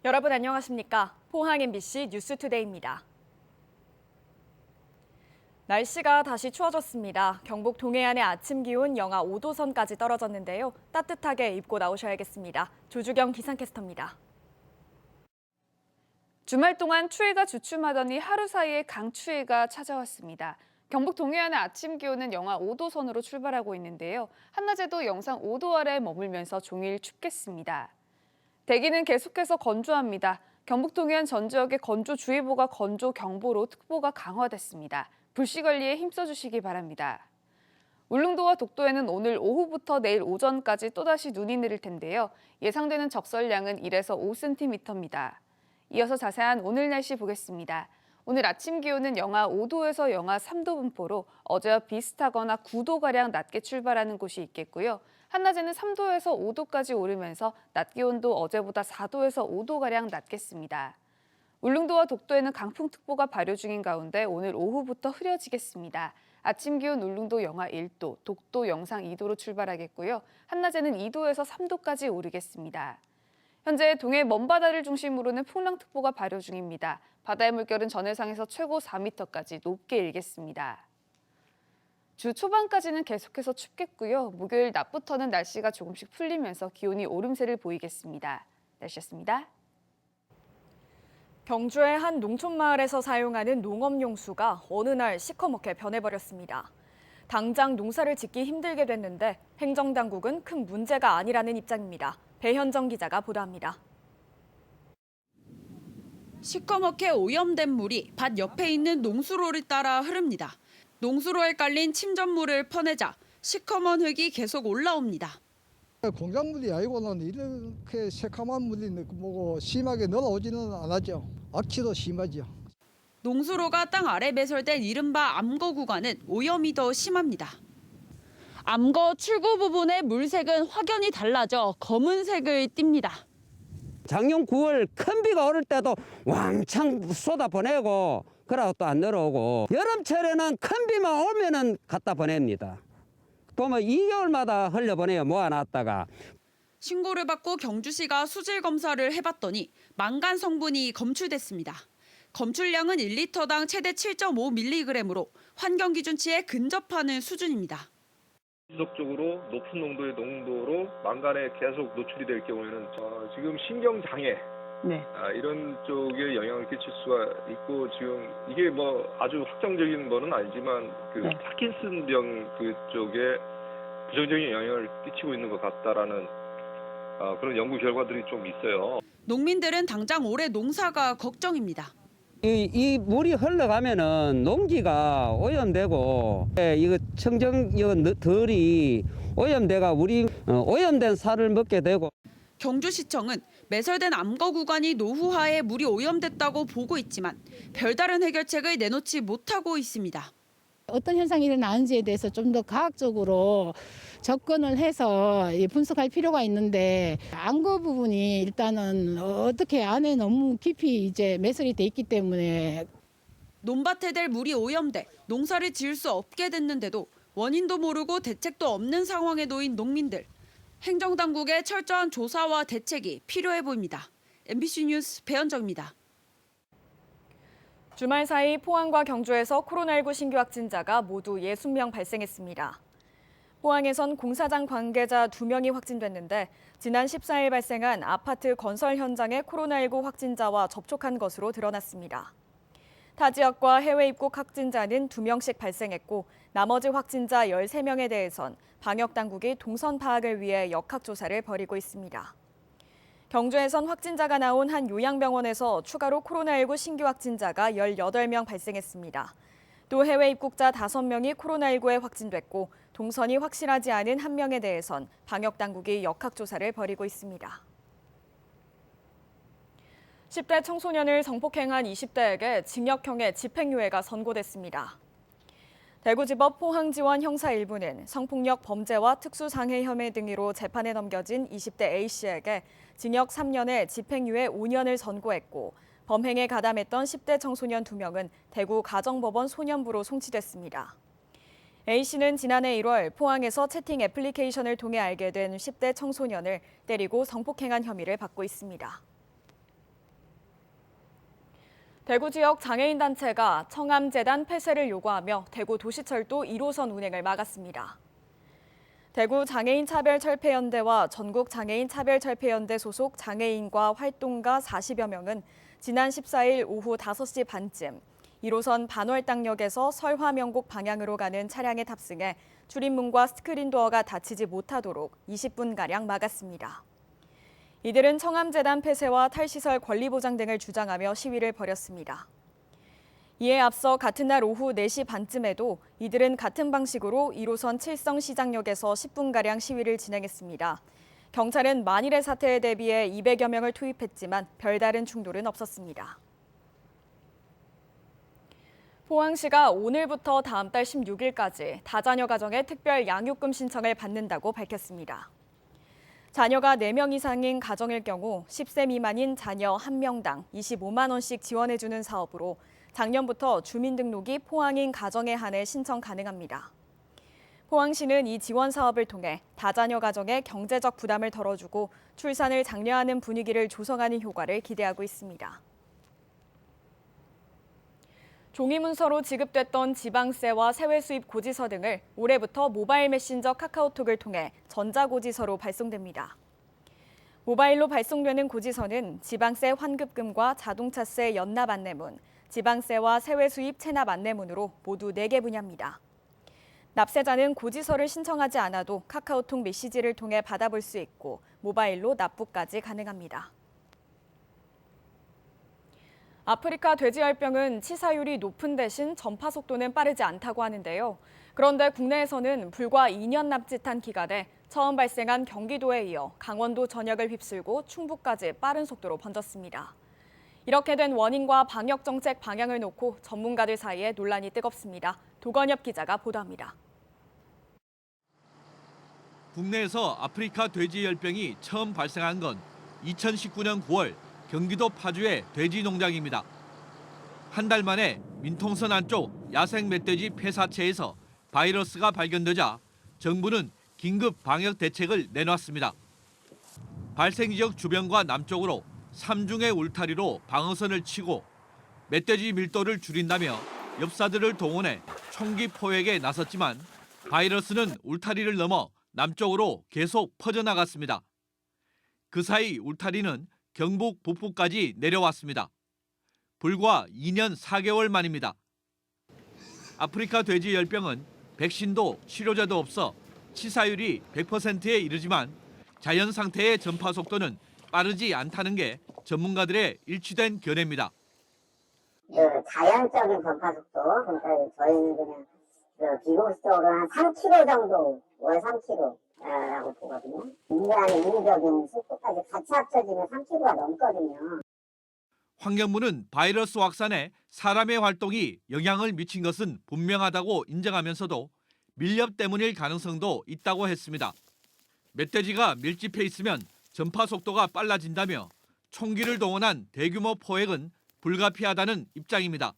여러분 안녕하십니까? 포항 MBC 뉴스투데이입니다. 날씨가 다시 추워졌습니다. 경북 동해안의 아침 기온 영하 5도선까지 떨어졌는데요. 따뜻하게 입고 나오셔야겠습니다. 조주경 기상캐스터입니다. 주말 동안 추위가 주춤하더니 하루 사이에 강추위가 찾아왔습니다. 경북 동해안의 아침 기온은 영하 5도선으로 출발하고 있는데요. 한낮에도 영상 5도 아래에 머물면서 종일 춥겠습니다. 대기는 계속해서 건조합니다. 경북 동해안 전 지역에 건조주의보가 건조경보로 특보가 강화됐습니다. 불씨 관리에 힘써주시기 바랍니다. 울릉도와 독도에는 오늘 오후부터 내일 오전까지 또다시 눈이 내릴 텐데요. 예상되는 적설량은 1에서 5cm입니다. 이어서 자세한 오늘 날씨 보겠습니다. 오늘 아침 기온은 영하 5도에서 영하 3도 분포로 어제와 비슷하거나 9도가량 낮게 출발하는 곳이 있겠고요. 한낮에는 3도에서 5도까지 오르면서 낮 기온도 어제보다 4도에서 5도가량 낮겠습니다. 울릉도와 독도에는 강풍특보가 발효 중인 가운데 오늘 오후부터 흐려지겠습니다. 아침 기온 울릉도 영하 1도, 독도 영상 2도로 출발하겠고요. 한낮에는 2도에서 3도까지 오르겠습니다. 현재 동해 먼바다를 중심으로는 풍랑특보가 발효 중입니다. 바다의 물결은 전해상에서 최고 4m까지 높게 일겠습니다. 주 초반까지는 계속해서 춥겠고요. 목요일 낮부터는 날씨가 조금씩 풀리면서 기온이 오름세를 보이겠습니다. 날씨였습니다. 경주의 한 농촌마을에서 사용하는 농업용수가 어느 날 시커멓게 변해버렸습니다. 당장 농사를 짓기 힘들게 됐는데 행정당국은 큰 문제가 아니라는 입장입니다. 배현정 기자가 보도합니다. 시커멓게 오염된 물이 밭 옆에 있는 농수로를 따라 흐릅니다. 농수로에 깔린 침전물을 퍼내자 시커먼 흙이 계속 올라옵니다. 공작물이 아니고는 이렇게 새카만 물이 뭐고 심하게 늘어오지는 않았죠. 악취도 심하죠. 농수로가 땅 아래 배설된 이른바 암거 구간은 오염이 더 심합니다. 암거 출구 부분의 물색은 확연히 달라져 검은색을 띱니다. 작년 9월 큰 비가 오를 때도 왕창 쏟아 보내고 그러고 또 안 내려오고 여름철에는 큰 비만 오면은 갖다 보냅니다. 보면 2개월마다 흘려보내요. 모아놨다가. 신고를 받고 경주시가 수질 검사를 해봤더니 망간 성분이 검출됐습니다. 검출량은 1리터당 최대 7.5mg으로 환경 기준치에 근접하는 수준입니다. 지속적으로 높은 농도의 농도로 망간에 계속 노출이 될 경우에는 지금 신경장애 이런 쪽에 영향을 끼칠 수가 있고 지금 이게 뭐 아주 확정적인 거는 아니지만 파킨슨병 그쪽에 부정적인 영향을 끼치고 있는 것 같다라는 그런 연구 결과들이 좀 있어요. 농민들은 당장 올해 농사가 걱정입니다. 이 물이 흘러가면은 농지가 오염되고 이거 청정 덜이 오염돼가 우리 오염된 살을 먹게 되고. 경주시청은 매설된 암거 구간이 노후화해 물이 오염됐다고 보고 있지만 별다른 해결책을 내놓지 못하고 있습니다. 어떤 현상이 일어나는지에 대해서 좀 더 과학적으로 접근을 해서 분석할 필요가 있는데 암거 부분이 일단은 어떻게 안에 너무 깊이 이제 매설이 돼 있기 때문에 논밭에 댈 물이 오염돼 농사를 지을 수 없게 됐는데도 원인도 모르고 대책도 없는 상황에 놓인 농민들. 행정당국의 철저한 조사와 대책이 필요해 보입니다. MBC 뉴스 배현정입니다. 주말 사이 포항과 경주에서 코로나19 신규 확진자가 모두 60명 발생했습니다. 포항에선 공사장 관계자 2명이 확진됐는데 지난 14일 발생한 아파트 건설 현장의 코로나19 확진자와 접촉한 것으로 드러났습니다. 타 지역과 해외 입국 확진자는 2명씩 발생했고 나머지 확진자 13명에 대해선 방역당국이 동선 파악을 위해 역학조사를 벌이고 있습니다. 경주에선 확진자가 나온 한 요양병원에서 추가로 코로나19 신규 확진자가 18명 발생했습니다. 또 해외 입국자 5명이 코로나19에 확진됐고 동선이 확실하지 않은 1명에 대해선 방역당국이 역학조사를 벌이고 있습니다. 10대 청소년을 성폭행한 20대에게 징역형의 집행유예가 선고됐습니다. 대구지법 포항지원 형사 1부는 성폭력 범죄와 특수장애 혐의 등으로 재판에 넘겨진 20대 A씨에게 징역 3년에 집행유예 5년을 선고했고 범행에 가담했던 10대 청소년 2명은 대구 가정법원 소년부로 송치됐습니다. A씨는 지난해 1월 포항에서 채팅 애플리케이션을 통해 알게 된 10대 청소년을 때리고 성폭행한 혐의를 받고 있습니다. 대구 지역 장애인 단체가 청암재단 폐쇄를 요구하며 대구 도시철도 1호선 운행을 막았습니다. 대구 장애인차별철폐연대와 전국장애인차별철폐연대 소속 장애인과 활동가 40여 명은 지난 14일 오후 5시 반쯤 1호선 반월당역에서 설화명곡 방향으로 가는 차량에 탑승해 출입문과 스크린도어가 닫히지 못하도록 20분가량 막았습니다. 이들은 청암재단 폐쇄와 탈시설 권리보장 등을 주장하며 시위를 벌였습니다. 이에 앞서 같은 날 오후 4시 반쯤에도 이들은 같은 방식으로 1호선 칠성시장역에서 10분가량 시위를 진행했습니다. 경찰은 만일의 사태에 대비해 200여 명을 투입했지만 별다른 충돌은 없었습니다. 포항시가 오늘부터 다음 달 16일까지 다자녀 가정의 특별 양육금 신청을 받는다고 밝혔습니다. 자녀가 4명 이상인 가정일 경우 10세 미만인 자녀 1명당 25만 원씩 지원해주는 사업으로 작년부터 주민등록이 포항인 가정에 한해 신청 가능합니다. 포항시는 이 지원 사업을 통해 다자녀 가정의 경제적 부담을 덜어주고 출산을 장려하는 분위기를 조성하는 효과를 기대하고 있습니다. 종이문서로 지급됐던 지방세와 세외 수입 고지서 등을 올해부터 모바일 메신저 카카오톡을 통해 전자고지서로 발송됩니다. 모바일로 발송되는 고지서는 지방세 환급금과 자동차세 연납 안내문, 지방세와 세외 수입 체납 안내문으로 모두 4개 분야입니다. 납세자는 고지서를 신청하지 않아도 카카오톡 메시지를 통해 받아볼 수 있고 모바일로 납부까지 가능합니다. 아프리카 돼지열병은 치사율이 높은 대신 전파 속도는 빠르지 않다고 하는데요. 그런데 국내에서는 불과 2년 남짓한 기간에 처음 발생한 경기도에 이어 강원도 전역을 휩쓸고 충북까지 빠른 속도로 번졌습니다. 이렇게 된 원인과 방역 정책 방향을 놓고 전문가들 사이에 논란이 뜨겁습니다. 도건엽 기자가 보도합니다. 국내에서 아프리카 돼지열병이 처음 발생한 건 2019년 9월 경기도 파주의 돼지 농장입니다. 한 달 만에 민통선 안쪽 야생 멧돼지 폐사체에서 바이러스가 발견되자 정부는 긴급 방역 대책을 내놨습니다. 발생 지역 주변과 남쪽으로 3중의 울타리로 방어선을 치고 멧돼지 밀도를 줄인다며 엽사들을 동원해 총기 포획에 나섰지만 바이러스는 울타리를 넘어 남쪽으로 계속 퍼져나갔습니다. 그 사이 울타리는 경북 북부까지 내려왔습니다. 불과 2년 4개월 만입니다. 아프리카 돼지 열병은 백신도 치료제도 없어 치사율이 100%에 이르지만 자연 상태의 전파 속도는 빠르지 않다는 게 전문가들의 일치된 견해입니다. 자연적인 전파 속도, 그러니까 저희는 그냥 비공식적으로 한 3km 정도, 월 3km. 라고 보거든요. 인간의 인위적인 속도까지 같이 합쳐지면 3kg가 넘거든요. 환경부는 바이러스 확산에 사람의 활동이 영향을 미친 것은 분명하다고 인정하면서도 밀렵 때문일 가능성도 있다고 했습니다. 멧돼지가 밀집해 있으면 전파 속도가 빨라진다며 총기를 동원한 대규모 포획은 불가피하다는 입장입니다.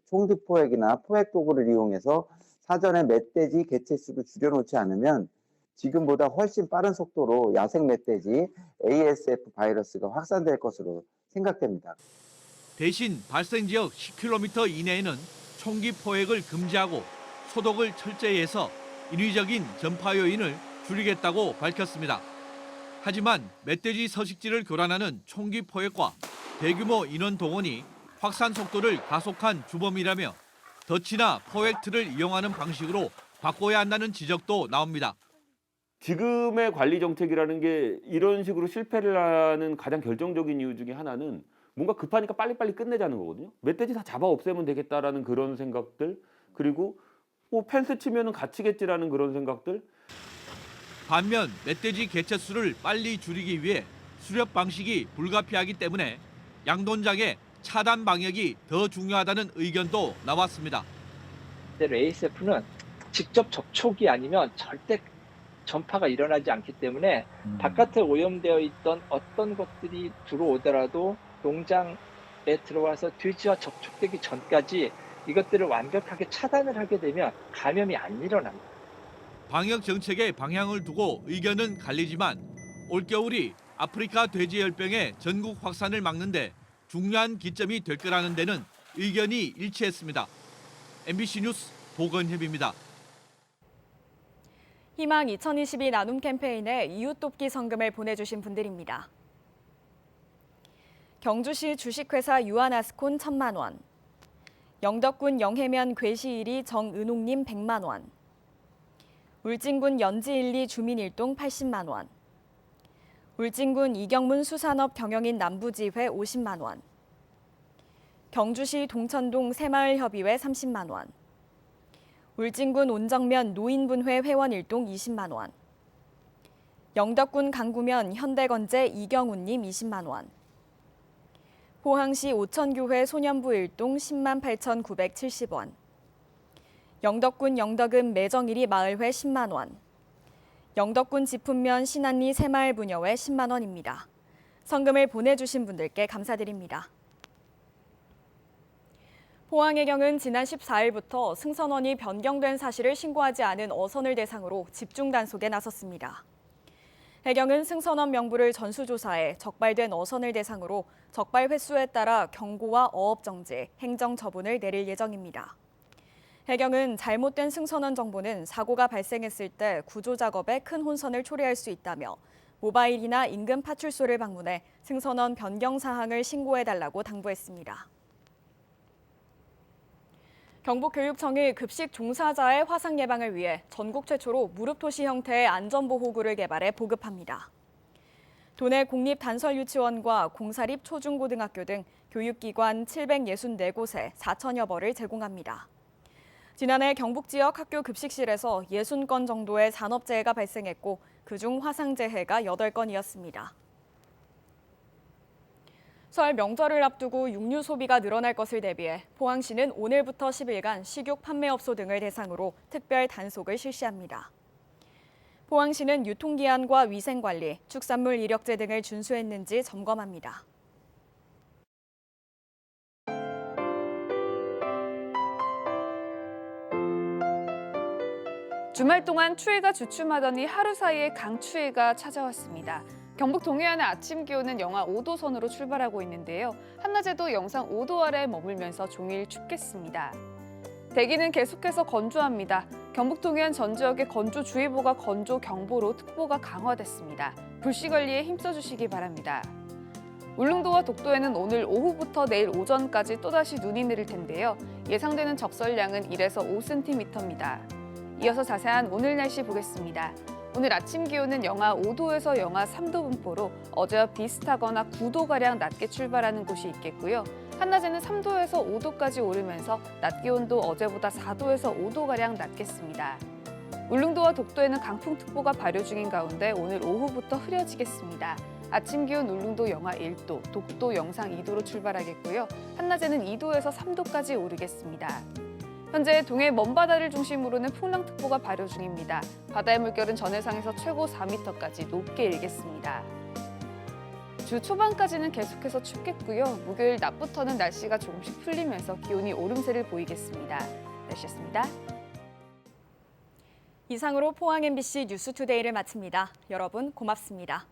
총기 포획이나 포획 도구를 이용해서 사전에 멧돼지 개체수를 줄여놓지 않으면 지금보다 훨씬 빠른 속도로 야생 멧돼지 ASF 바이러스가 확산될 것으로 생각됩니다. 대신 발생 지역 10km 이내에는 총기 포획을 금지하고 소독을 철저히 해서 인위적인 전파 요인을 줄이겠다고 밝혔습니다. 하지만 멧돼지 서식지를 교란하는 총기 포획과 대규모 인원 동원이 확산 속도를 가속한 주범이라며 덫이나 포획 틀을 이용하는 방식으로 바꿔야 한다는 지적도 나옵니다. 지금의 관리 정책이라는 게 이런 식으로 실패를 하는 가장 결정적인 이유 중에 하나는 뭔가 급하니까 빨리빨리 끝내자는 거거든요. 멧돼지 다 잡아 없애면 되겠다라는 그런 생각들, 그리고 펜스 치면은 갇히겠지라는 그런 생각들. 반면 멧돼지 개체수를 빨리 줄이기 위해 수렵 방식이 불가피하기 때문에 양돈장의 차단 방역이 더 중요하다는 의견도 나왔습니다. ASF는 직접 접촉이 아니면 절대 전파가 일어나지 않기 때문에 바깥에 오염되어 있던 어떤 것들이 들어오더라도 농장에 들어와서 돼지와 접촉되기 전까지 이것들을 완벽하게 차단을 하게 되면 감염이 안 일어납니다. 방역 정책의 방향을 두고 의견은 갈리지만 올겨울이 아프리카 돼지열병의 전국 확산을 막는데 중요한 기점이 될 거라는 데는 의견이 일치했습니다. MBC 뉴스 보건협입니다. 희망 2022 나눔 캠페인에 이웃 돕기 성금을 보내주신 분들입니다. 경주시 주식회사 유한아스콘 1,000만 원, 영덕군 영해면 괴시일이 정은옥님 100만 원, 울진군 연지일리 주민일동 80만 원, 울진군 이경문 수산업 경영인 남부지회 50만 원, 경주시 동천동 새마을협의회 30만 원, 울진군 온정면 노인분회 회원일동 20만 원, 영덕군 강구면 현대건재 이경훈님 20만 원, 포항시 오천교회 소년부 일동 10만 8,970원, 영덕군 영덕읍 매정일이 마을회 10만 원, 영덕군 지품면 신안리 새마을부녀회 10만 원입니다. 성금을 보내주신 분들께 감사드립니다. 포항해경은 지난 14일부터 승선원이 변경된 사실을 신고하지 않은 어선을 대상으로 집중 단속에 나섰습니다. 해경은 승선원 명부를 전수조사해 적발된 어선을 대상으로 적발 횟수에 따라 경고와 어업정지, 행정처분을 내릴 예정입니다. 해경은 잘못된 승선원 정보는 사고가 발생했을 때 구조작업에 큰 혼선을 초래할 수 있다며 모바일이나 인근 파출소를 방문해 승선원 변경 사항을 신고해달라고 당부했습니다. 경북교육청이 급식 종사자의 화상 예방을 위해 전국 최초로 무릎토시 형태의 안전보호구를 개발해 보급합니다. 도내 공립단설유치원과 공사립 초중고등학교 등 교육기관 764곳에 4천여 벌을 제공합니다. 지난해 경북 지역 학교 급식실에서 60건 정도의 산업재해가 발생했고 그중 화상재해가 8건이었습니다. 설 명절을 앞두고 육류 소비가 늘어날 것을 대비해 포항시는 오늘부터 10일간 식육 판매업소 등을 대상으로 특별 단속을 실시합니다. 포항시는 유통기한과 위생관리, 축산물 이력제 등을 준수했는지 점검합니다. 주말 동안 추위가 주춤하더니 하루 사이에 강추위가 찾아왔습니다. 경북 동해안의 아침 기온은 영하 5도 선으로 출발하고 있는데요. 한낮에도 영상 5도 아래에 머물면서 종일 춥겠습니다. 대기는 계속해서 건조합니다. 경북 동해안 전 지역에 건조주의보가 건조경보로 특보가 강화됐습니다. 불씨 관리에 힘써주시기 바랍니다. 울릉도와 독도에는 오늘 오후부터 내일 오전까지 또다시 눈이 내릴 텐데요. 예상되는 적설량은 1에서 5cm입니다. 이어서 자세한 오늘 날씨 보겠습니다. 오늘 아침 기온은 영하 5도에서 영하 3도 분포로 어제와 비슷하거나 9도가량 낮게 출발하는 곳이 있겠고요. 한낮에는 3도에서 5도까지 오르면서 낮 기온도 어제보다 4도에서 5도가량 낮겠습니다. 울릉도와 독도에는 강풍특보가 발효 중인 가운데 오늘 오후부터 흐려지겠습니다. 아침 기온 울릉도 영하 1도, 독도 영상 2도로 출발하겠고요. 한낮에는 2도에서 3도까지 오르겠습니다. 현재 동해 먼바다를 중심으로는 풍랑특보가 발효 중입니다. 바다의 물결은 전해상에서 최고 4m까지 높게 일겠습니다. 주 초반까지는 계속해서 춥겠고요. 목요일 낮부터는 날씨가 조금씩 풀리면서 기온이 오름세를 보이겠습니다. 날씨였습니다. 이상으로 포항 MBC 뉴스투데이를 마칩니다. 여러분 고맙습니다.